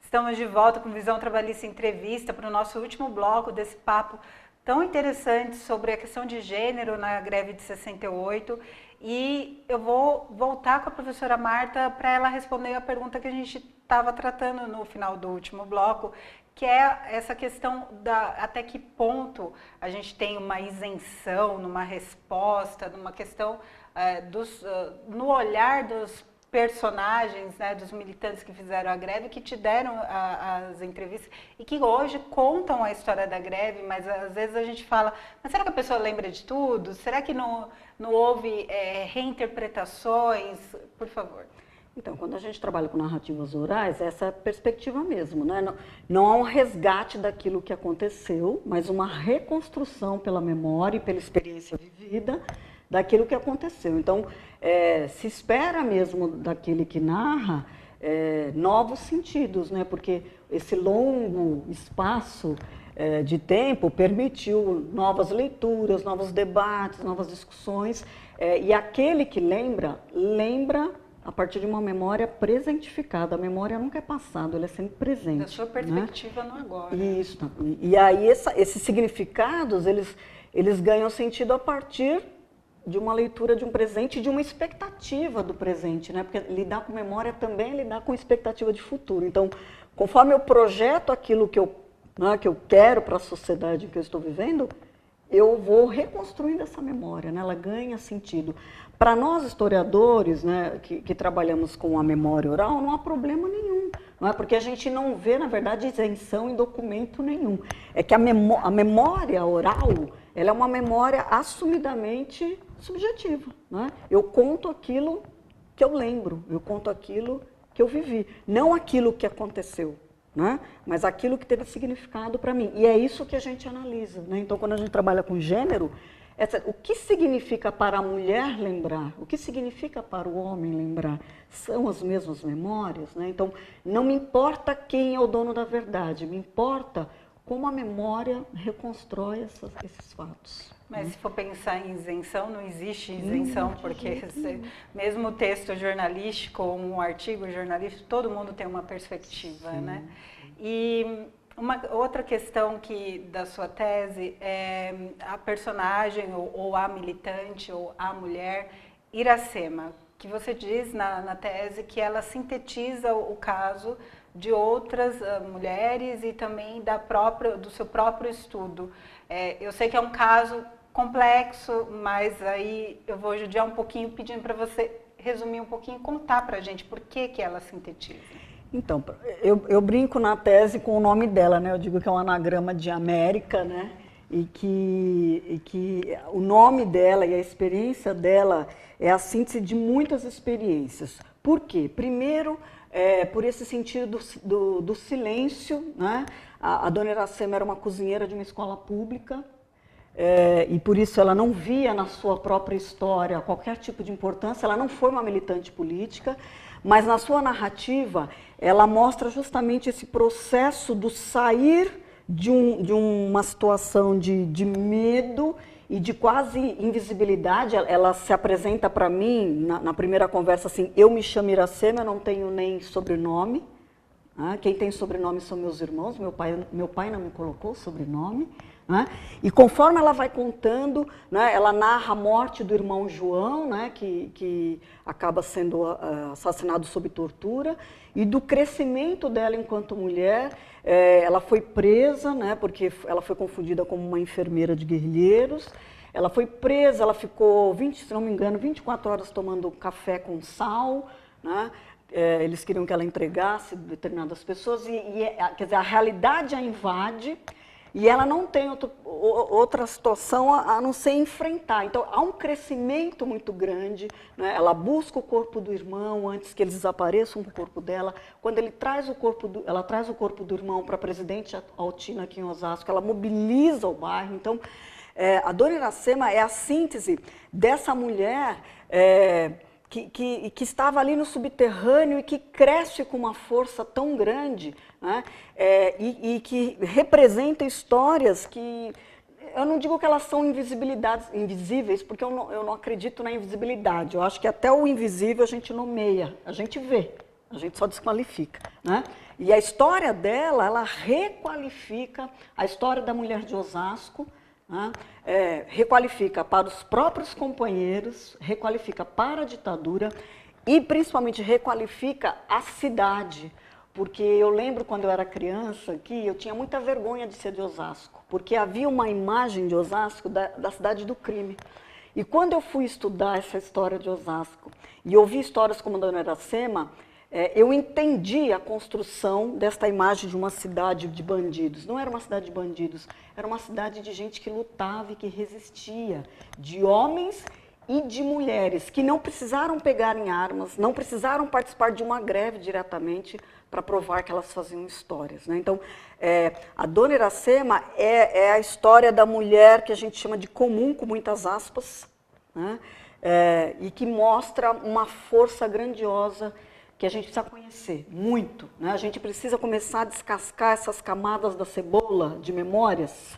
Estamos de volta com Visão Trabalhista Entrevista para o nosso último bloco desse papo tão interessante sobre a questão de gênero na greve de 68. E eu vou voltar com a professora Marta para ela responder a pergunta que a gente estava tratando no final do último bloco, que é essa questão da até que ponto a gente tem uma isenção numa resposta, numa questão no olhar dos personagens, né, dos militantes que fizeram a greve, que te deram as entrevistas e que hoje contam a história da greve, mas às vezes a gente fala, mas será que a pessoa lembra de tudo? Será que não houve reinterpretações? Por favor. Então, quando a gente trabalha com narrativas orais, essa é a perspectiva mesmo, né? Não há um resgate daquilo que aconteceu, mas uma reconstrução pela memória e pela experiência vivida daquilo que aconteceu. Então, se espera mesmo daquele que narra novos sentidos, né? Porque esse longo espaço de tempo permitiu novas leituras, novos debates, novas discussões, e aquele que lembra a partir de uma memória presentificada. A memória nunca é passado, ela é sempre presente. Da sua perspectiva, né? No agora. Isso. E aí esses significados, eles ganham sentido a partir de uma leitura de um presente e de uma expectativa do presente, né? Porque lidar com memória também é lidar com expectativa de futuro. Então, conforme eu projeto aquilo que eu quero para a sociedade que eu estou vivendo, eu vou reconstruindo essa memória, né? Ela ganha sentido. Para nós historiadores, né, que trabalhamos com a memória oral, não há problema nenhum, não é? Porque a gente não vê, na verdade, isenção em documento nenhum. É que a memória oral, ela é uma memória assumidamente subjetiva, não é? Eu conto aquilo que eu lembro, eu conto aquilo que eu vivi, não aquilo que aconteceu, né? Mas aquilo que teve significado para mim. E é isso que a gente analisa, né? Então, quando a gente trabalha com gênero, o que significa para a mulher lembrar? O que significa para o homem lembrar? São as mesmas memórias, né? Então, não me importa quem é o dono da verdade, me importa como a memória reconstrói esses fatos. Mas se for pensar em isenção, não existe isenção, porque mesmo o texto jornalístico ou um artigo jornalístico, todo mundo tem uma perspectiva, né? E uma outra questão da sua tese é a personagem ou a militante ou a mulher Iracema, que você diz na tese que ela sintetiza o caso de outras mulheres e também do seu próprio estudo. Eu sei que é um caso complexo, mas aí eu vou judiar um pouquinho pedindo para você resumir um pouquinho e contar para a gente por que ela sintetiza. Então, eu brinco na tese com o nome dela, né? Eu digo que é um anagrama de América, né? E que o nome dela e a experiência dela é a síntese de muitas experiências. Por quê? Primeiro, por esse sentido do silêncio, né? A dona Iracema era uma cozinheira de uma escola pública, e por isso ela não via na sua própria história qualquer tipo de importância, ela não foi uma militante política, mas na sua narrativa ela mostra justamente esse processo do sair de uma situação de medo e de quase invisibilidade. Ela se apresenta para mim na primeira conversa assim: eu me chamo Iracema, eu não tenho nem sobrenome, quem tem sobrenome são meus irmãos, meu pai não me colocou sobrenome. Né? E conforme ela vai contando, né, ela narra a morte do irmão João, né, que acaba sendo assassinado sob tortura, e do crescimento dela enquanto mulher. Ela foi presa, né, porque ela foi confundida como uma enfermeira de guerrilheiros. Ela foi presa, ela ficou, se não me engano, 24 horas tomando café com sal, né? Eles queriam que ela entregasse determinadas pessoas, quer dizer, a realidade a invade. E ela não tem outra situação a não ser enfrentar. Então, há um crescimento muito grande, né? Ela busca o corpo do irmão antes que eles desapareçam com o corpo dela. Quando ela traz o corpo do irmão para a Presidente Altina aqui em Osasco, ela mobiliza o bairro. Então, a dona Iracema é a síntese dessa mulher que estava ali no subterrâneo e que cresce com uma força tão grande, né? E que representa histórias que, eu não digo que elas são invisíveis, porque eu não acredito na invisibilidade. Eu acho que até o invisível a gente nomeia, a gente vê, a gente só desqualifica, né? E a história dela, ela requalifica a história da mulher de Osasco, né? Requalifica para os próprios companheiros, requalifica para a ditadura e principalmente requalifica a cidade. Porque eu lembro quando eu era criança que eu tinha muita vergonha de ser de Osasco, porque havia uma imagem de Osasco da cidade do crime. E quando eu fui estudar essa história de Osasco e ouvi histórias como a Dona Iracema, eu entendi a construção desta imagem de uma cidade de bandidos. Não era uma cidade de bandidos, era uma cidade de gente que lutava e que resistia, de homens e de mulheres que não precisaram pegar em armas, não precisaram participar de uma greve diretamente para provar que elas faziam histórias, né? Então, a Dona Iracema é a história da mulher que a gente chama de comum, com muitas aspas, né? E que mostra uma força grandiosa que a gente precisa conhecer, muito, né? A gente precisa começar a descascar essas camadas da cebola de memórias,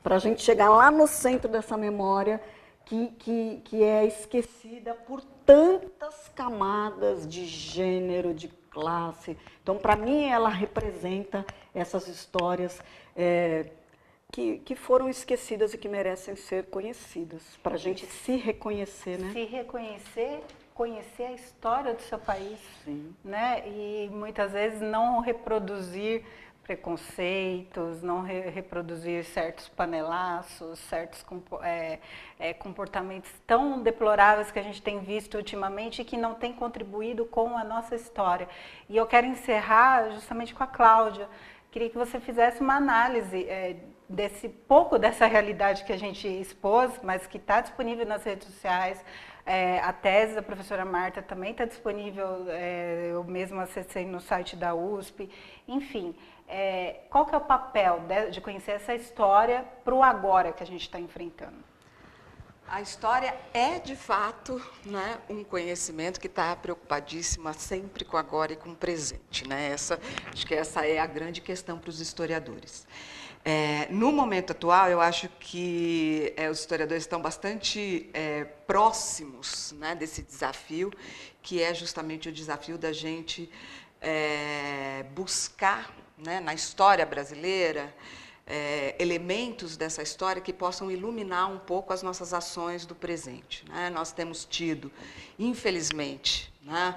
para a gente chegar lá no centro dessa memória que é esquecida por tantas camadas de gênero, de classe. Então, para mim, ela representa essas histórias que foram esquecidas e que merecem ser conhecidas, para a gente se reconhecer, né? Se reconhecer, conhecer a história do seu país, Sim. né? E muitas vezes não reproduzir preconceitos, não reproduzir certos panelaços, certos comportamentos tão deploráveis que a gente tem visto ultimamente e que não tem contribuído com a nossa história. E eu quero encerrar justamente com a Cláudia. Queria que você fizesse uma análise dessa realidade que a gente expôs, mas que está disponível nas redes sociais. A tese da professora Marta também está disponível, eu mesma acessei no site da USP. Enfim, qual que é o papel de conhecer essa história para o agora que a gente está enfrentando? A história é, de fato, né, um conhecimento que está preocupadíssima sempre com o agora e com o presente, né? Acho que essa é a grande questão para os historiadores. No momento atual, eu acho que os historiadores estão bastante próximos, né, desse desafio, que é justamente o desafio da gente buscar, né, na história brasileira, elementos dessa história que possam iluminar um pouco as nossas ações do presente, né? Nós temos tido, infelizmente, né,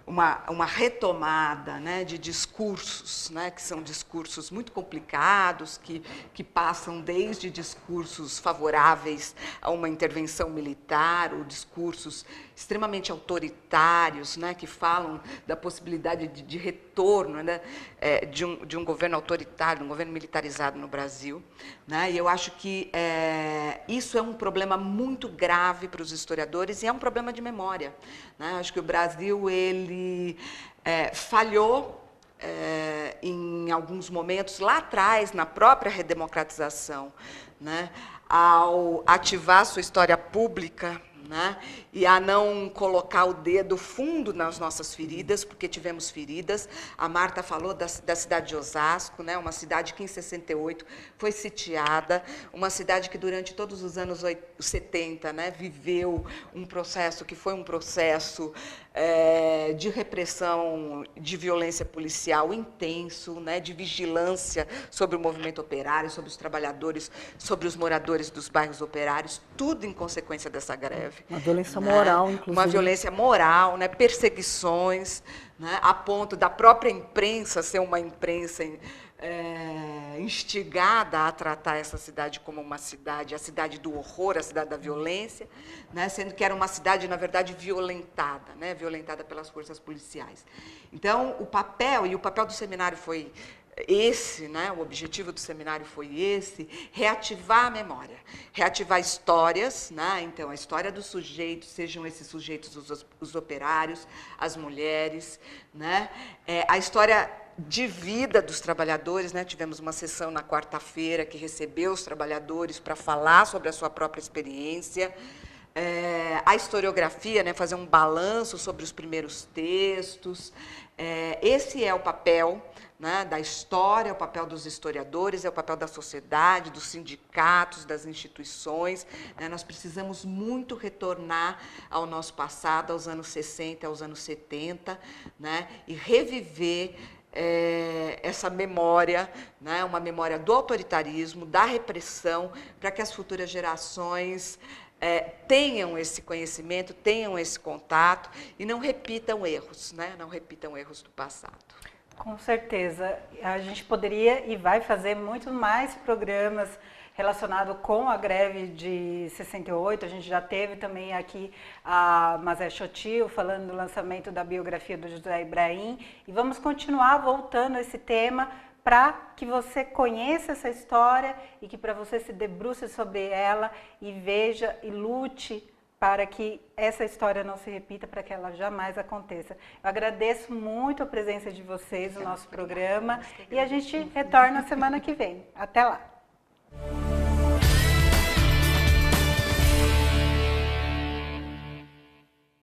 uma retomada, né, de discursos, né, que são discursos muito complicados, que passam desde discursos favoráveis a uma intervenção militar, ou discursos extremamente autoritários, né, que falam da possibilidade de retorno, né, de um governo autoritário, um governo militarizado no Brasil, né? E eu acho que isso é um problema muito grave para os historiadores e é um problema de memória, né? Acho que o Brasil ele falhou em alguns momentos lá atrás, na própria redemocratização, né, ao ativar sua história pública, né, e a não colocar o dedo fundo nas nossas feridas, porque tivemos feridas. A Marta falou da cidade de Osasco, né, uma cidade que em 68 foi sitiada, uma cidade que durante todos os anos 70, né, viveu um processo que foi um processo de repressão, de violência policial intenso, né, de vigilância sobre o movimento operário, sobre os trabalhadores, sobre os moradores dos bairros operários, tudo em consequência dessa greve. Uma violência moral, inclusive. Uma violência moral, né, perseguições, né, a ponto da própria imprensa ser uma imprensa instigada a tratar essa cidade como uma cidade, a cidade do horror, a cidade da violência, né, sendo que era uma cidade, na verdade, violentada, né, violentada pelas forças policiais. Então, o papel do seminário foi esse, né, o objetivo do seminário foi esse, reativar a memória, reativar histórias, né, então, a história dos sujeitos, sejam esses sujeitos os operários, as mulheres, né, a história de vida dos trabalhadores, né? Tivemos uma sessão na quarta-feira que recebeu os trabalhadores para falar sobre a sua própria experiência, a historiografia, né, fazer um balanço sobre os primeiros textos. Esse é o papel, né, da história, é o papel dos historiadores, é o papel da sociedade, dos sindicatos, das instituições. Né? Nós precisamos muito retornar ao nosso passado, aos anos 60, aos anos 70, né, e reviver essa memória, né, uma memória do autoritarismo, da repressão, para que as futuras gerações tenham esse conhecimento, tenham esse contato e não repitam erros, né? Não repitam erros do passado. Com certeza. A gente poderia e vai fazer muito mais programas relacionados com a greve de 68. A gente já teve também aqui a Mazé Chotil falando do lançamento da biografia do José Ibrahim. E vamos continuar voltando a esse tema para que você conheça essa história e que para você se debruce sobre ela e veja e lute para que essa história não se repita, para que ela jamais aconteça. Eu agradeço muito a presença de vocês no nosso programa e a gente retorna semana que vem. Até lá!